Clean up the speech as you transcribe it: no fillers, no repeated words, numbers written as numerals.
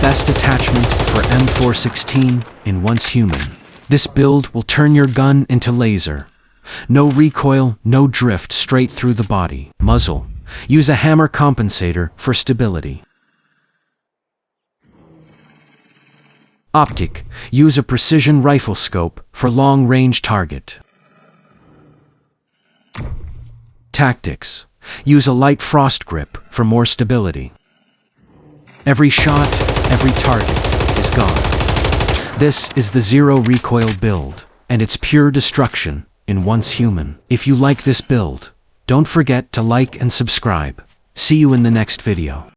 best attachment for M416 in Once Human. This build will turn your gun into laser. No recoil, no drift, straight through the body. Muzzle. Use a hammer compensator for stability. Optic. Use a precision rifle scope for long-range target. Tactics. Use a light frost grip for more stability. Every shot, every target is gone. This is the zero recoil build, and it's pure destruction in Once Human. If you like this build, don't forget to like and subscribe. See you in the next video.